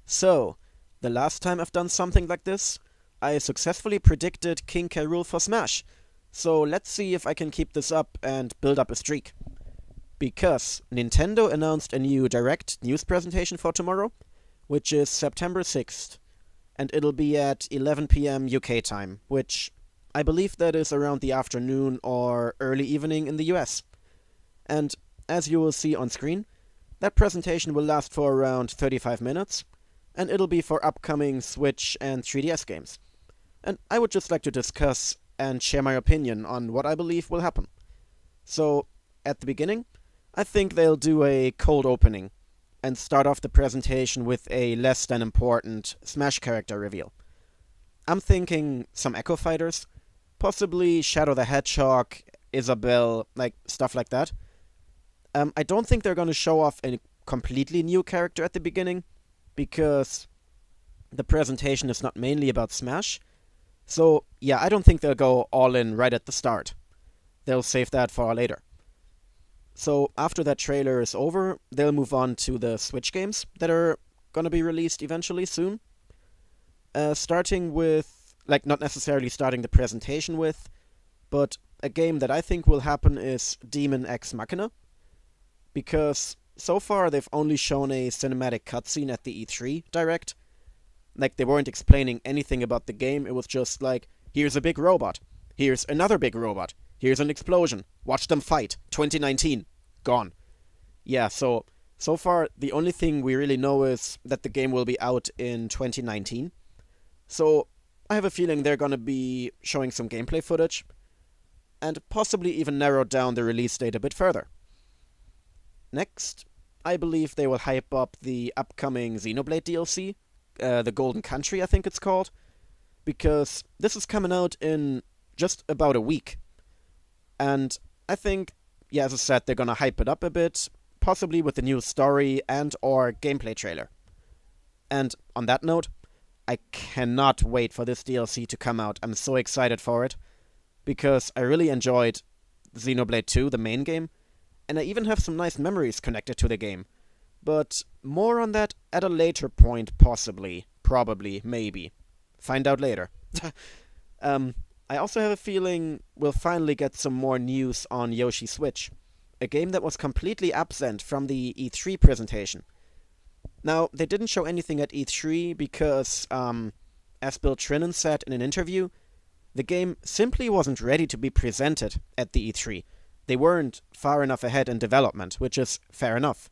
So, the last time I've done something like this, I successfully predicted King K. Rool for Smash. So let's see if I can keep this up and build up a streak. Because Nintendo announced a new direct news presentation for tomorrow, which is September 6th, and it'll be at 11 p.m. UK time, which I believe that is around the afternoon or early evening in the US. And as you will see on screen, that presentation will last for around 35 minutes, and it'll be for upcoming Switch and 3DS games. And I would just like to discuss and share my opinion on what I believe will happen. So, at the beginning, I think they'll do a cold opening and start off the presentation with a less than important Smash character reveal. I'm thinking some Echo Fighters, possibly Shadow the Hedgehog, Isabelle, like stuff like that. I don't think they're going to show off a completely new character at the beginning, because the presentation is not mainly about Smash. So, yeah, I don't think they'll go all in right at the start. They'll save that for later. So, after that trailer is over, they'll move on to the Switch games that are gonna be released eventually soon. Starting with, like, not necessarily starting the presentation with, but a game that I think will happen is Demon X Machina, because so far they've only shown a cinematic cutscene at the E3 Direct. Like, they weren't explaining anything about the game, it was just like, here's a big robot, here's another big robot, here's an explosion, watch them fight, 2019, gone. Yeah, so far the only thing we really know is that the game will be out in 2019. So I have a feeling they're gonna be showing some gameplay footage, and possibly even narrow down the release date a bit further. Next, I believe they will hype up the upcoming Xenoblade DLC, the Golden Country, I think it's called, because this is coming out in just about a week. And I think, yeah, as I said, they're gonna hype it up a bit, possibly with a new story and or gameplay trailer. And on that note, I cannot wait for this DLC to come out. I'm so excited for it, because I really enjoyed Xenoblade 2, the main game, and I even have some nice memories connected to the game. But more on that at a later point, possibly, probably, maybe. Find out later. I also have a feeling we'll finally get some more news on Yoshi Switch, a game that was completely absent from the E3 presentation. Now, they didn't show anything at E3 because, as Bill Trinan said in an interview, the game simply wasn't ready to be presented at the E3. They weren't far enough ahead in development, which is fair enough.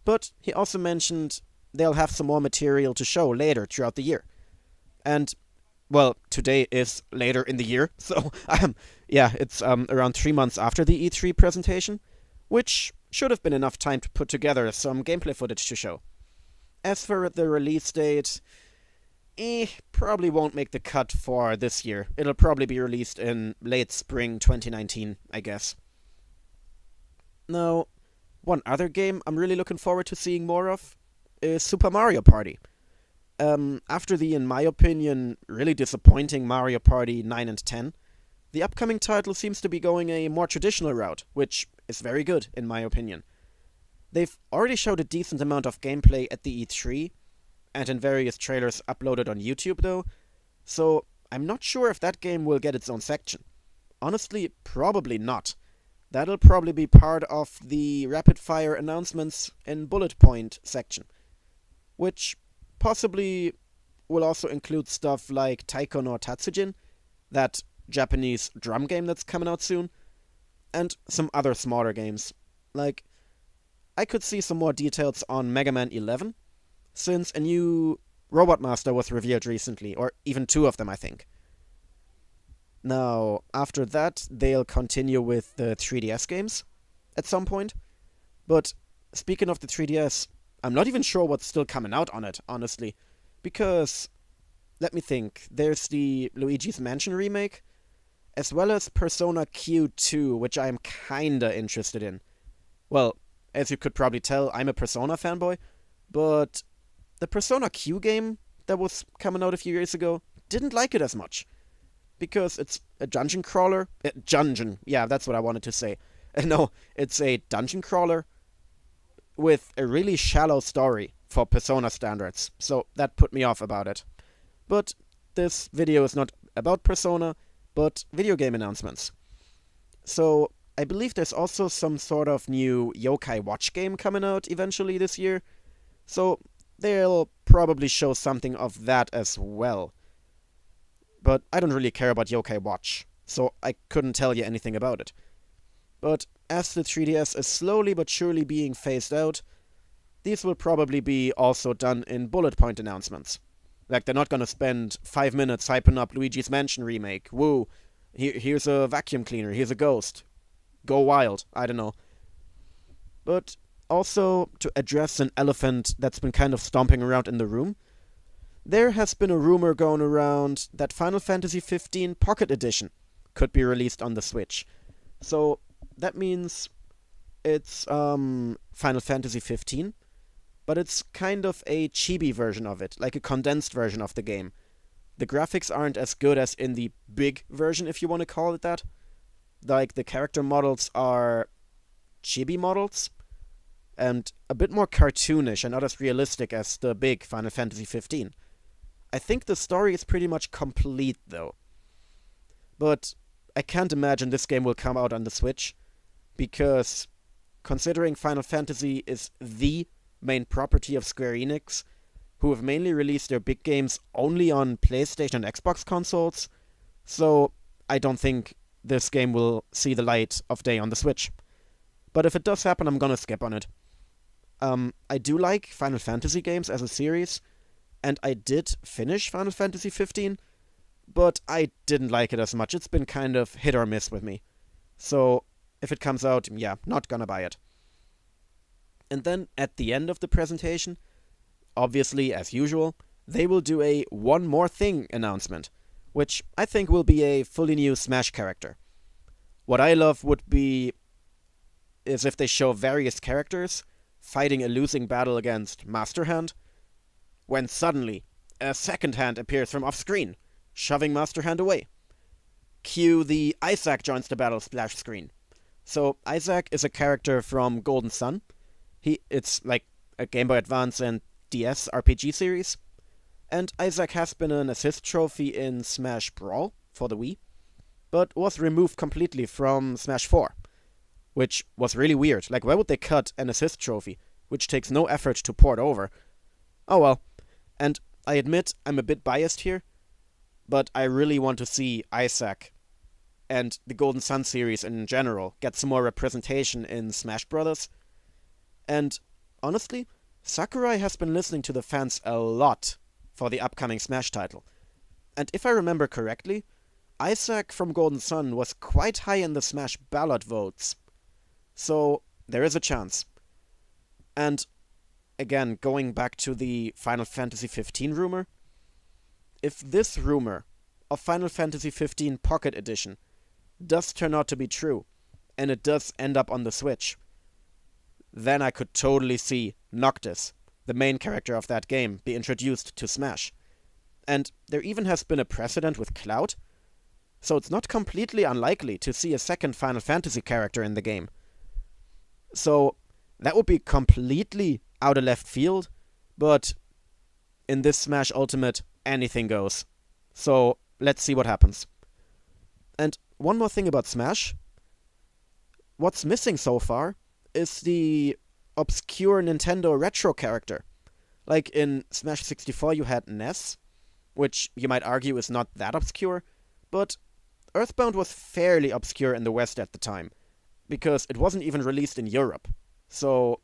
But he also mentioned they'll have some more material to show later throughout the year. And, well, today is later in the year, so, yeah, it's around 3 months after the E3 presentation, which should have been enough time to put together some gameplay footage to show. As for the release date, probably won't make the cut for this year. It'll probably be released in late spring 2019, I guess. Now, one other game I'm really looking forward to seeing more of is Super Mario Party. After the, in my opinion, really disappointing Mario Party 9 and 10, the upcoming title seems to be going a more traditional route, which is very good, in my opinion. They've already showed a decent amount of gameplay at the E3, and in various trailers uploaded on YouTube though, so I'm not sure if that game will get its own section. Honestly, probably not. That'll probably be part of the rapid fire announcements in bullet point section, which possibly will also include stuff like Taiko no Tatsujin, that Japanese drum game that's coming out soon, and some other smaller games. Like, I could see some more details on Mega Man 11, since a new Robot Master was revealed recently, or even two of them, I think. Now, after that, they'll continue with the 3DS games at some point. But speaking of the 3DS, I'm not even sure what's still coming out on it, honestly. Because, let me think, there's the Luigi's Mansion remake, as well as Persona Q2, which I am kinda interested in. Well, as you could probably tell, I'm a Persona fanboy, but the Persona Q game that was coming out a few years ago, didn't like it as much. Because it's a dungeon crawler. Dungeon, yeah, that's what I wanted to say. No, it's a dungeon crawler with a really shallow story for Persona standards, so that put me off about it. But this video is not about Persona, but video game announcements. So I believe there's also some sort of new Yokai Watch game coming out eventually this year, so they'll probably show something of that as well. But I don't really care about Yokai Watch, so I couldn't tell you anything about it. But as the 3DS is slowly but surely being phased out, these will probably be also done in bullet point announcements. Like, they're not gonna spend 5 minutes hyping up Luigi's Mansion Remake. Woo, here's a vacuum cleaner, here's a ghost. Go wild, I don't know. But also, to address an elephant that's been kind of stomping around in the room, there has been a rumor going around that Final Fantasy XV Pocket Edition could be released on the Switch. So, that means it's Final Fantasy XV, but it's kind of a chibi version of it, like a condensed version of the game. The graphics aren't as good as in the big version, if you want to call it that. Like, the character models are chibi models, and a bit more cartoonish and not as realistic as the big Final Fantasy XV. I think the story is pretty much complete, though. But I can't imagine this game will come out on the Switch, because considering Final Fantasy is the main property of Square Enix, who have mainly released their big games only on PlayStation and Xbox consoles, so I don't think this game will see the light of day on the Switch. But if it does happen, I'm gonna skip on it. I do like Final Fantasy games as a series, and I did finish Final Fantasy XV, but I didn't like it as much. It's been kind of hit or miss with me. So, if it comes out, yeah, not gonna buy it. And then, at the end of the presentation, obviously, as usual, they will do a One More Thing announcement, which I think will be a fully new Smash character. What I love would be is if they show various characters fighting a losing battle against Master Hand, when suddenly a second hand appears from off-screen, shoving Master Hand away. Cue the Isaac joins the battle splash screen. So Isaac is a character from Golden Sun. It's like a Game Boy Advance and DS RPG series. And Isaac has been an assist trophy in Smash Brawl for the Wii, but was removed completely from Smash 4. Which was really weird. Like, why would they cut an assist trophy, which takes no effort to port over? Oh well. And I admit I'm a bit biased here, but I really want to see Isaac and the Golden Sun series in general get some more representation in Smash Brothers. And honestly, Sakurai has been listening to the fans a lot for the upcoming Smash title. And if I remember correctly, Isaac from Golden Sun was quite high in the Smash ballot votes. So, there is a chance. And, again, going back to the Final Fantasy XV rumor, if this rumor of Final Fantasy XV Pocket Edition does turn out to be true, and it does end up on the Switch, then I could totally see Noctis, the main character of that game, be introduced to Smash. And there even has been a precedent with Cloud, so it's not completely unlikely to see a second Final Fantasy character in the game. So, that would be completely out of left field, but in this Smash Ultimate, anything goes. So, let's see what happens. And one more thing about Smash. What's missing so far is the obscure Nintendo retro character. Like in Smash 64 you had Ness, which you might argue is not that obscure, but Earthbound was fairly obscure in the West at the time, because it wasn't even released in Europe. So,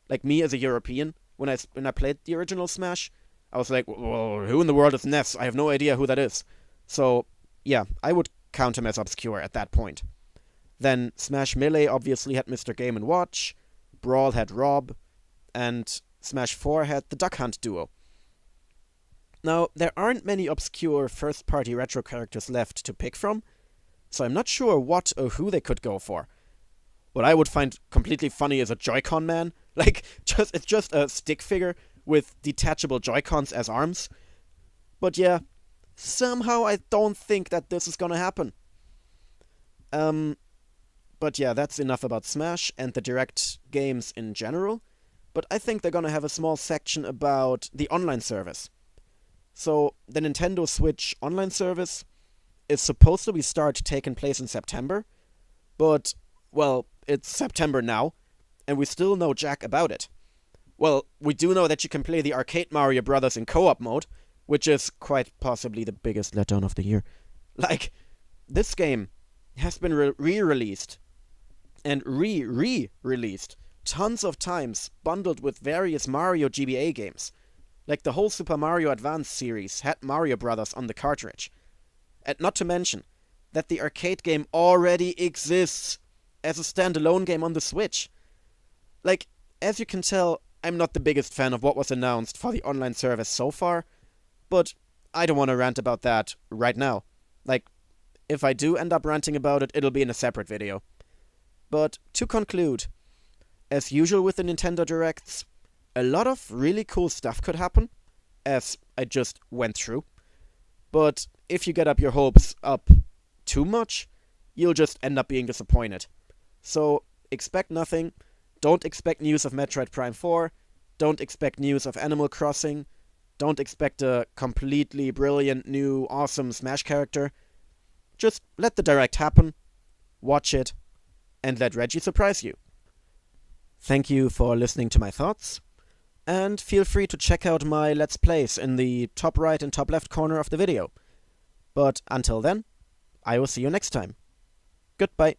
like me as a European, when I played the original Smash, I was like, well, who in the world is Ness? I have no idea who that is. So, yeah, I would count him as obscure at that point. Then Smash Melee obviously had Mr. Game & Watch, Brawl had Rob, and Smash 4 had the Duck Hunt duo. Now, there aren't many obscure first-party retro characters left to pick from, so I'm not sure what or who they could go for. What I would find completely funny is a Joy-Con man. Like, it's just a stick figure with detachable Joy-Cons as arms. But yeah, somehow I don't think that this is gonna happen. But yeah, that's enough about Smash and the Direct games in general. but I think they're gonna have a small section about the online service. So, the Nintendo Switch online service is supposed to be start taking place in September, but, well, it's September now, and we still know jack about it. Well, we do know that you can play the arcade Mario Brothers in co-op mode, which is quite possibly the biggest letdown of the year. Like, this game has been re-released and re-released tons of times, bundled with various Mario GBA games. Like the whole Super Mario Advance series had Mario Brothers on the cartridge. And not to mention that the arcade game already exists as a standalone game on the Switch. Like, as you can tell, I'm not the biggest fan of what was announced for the online service so far, but I don't want to rant about that right now. Like, if I do end up ranting about it, it'll be in a separate video. But to conclude, as usual with the Nintendo Directs, a lot of really cool stuff could happen, as I just went through. But if you get up your hopes up too much, you'll just end up being disappointed. So, expect nothing. Don't expect news of Metroid Prime 4. Don't expect news of Animal Crossing. Don't expect a completely brilliant, new, awesome Smash character. Just let the Direct happen, watch it, and let Reggie surprise you. Thank you for listening to my thoughts, and feel free to check out my Let's Plays in the top right and top left corner of the video. But until then, I will see you next time. Goodbye.